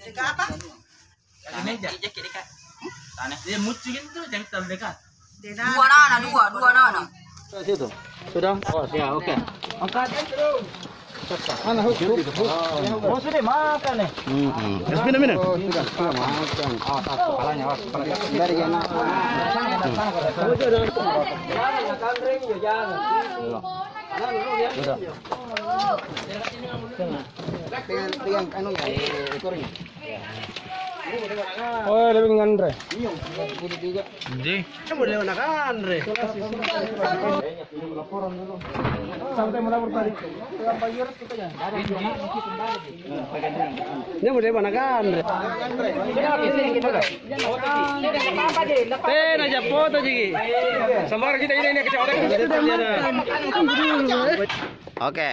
Dekat apa? Ini aja. Tanah. Dia muncul itu yang terdekat. Dua anak. Situ. Sudah? Oh, ya, oke. Angkat. Mana hook? Oh, sudah makan nih. Minum. Oh, sudah. Makan. Kepalanya, kepalanya. Dari yang sudah. Pegang anu ya, ekornya. Oh, lebih ngandre. Jadi, Boleh menakan, Re. Sampai melapor tadi. Ini boleh menakan, Re. Aja foto jadi. Sambar kita ini kecil orang. oke.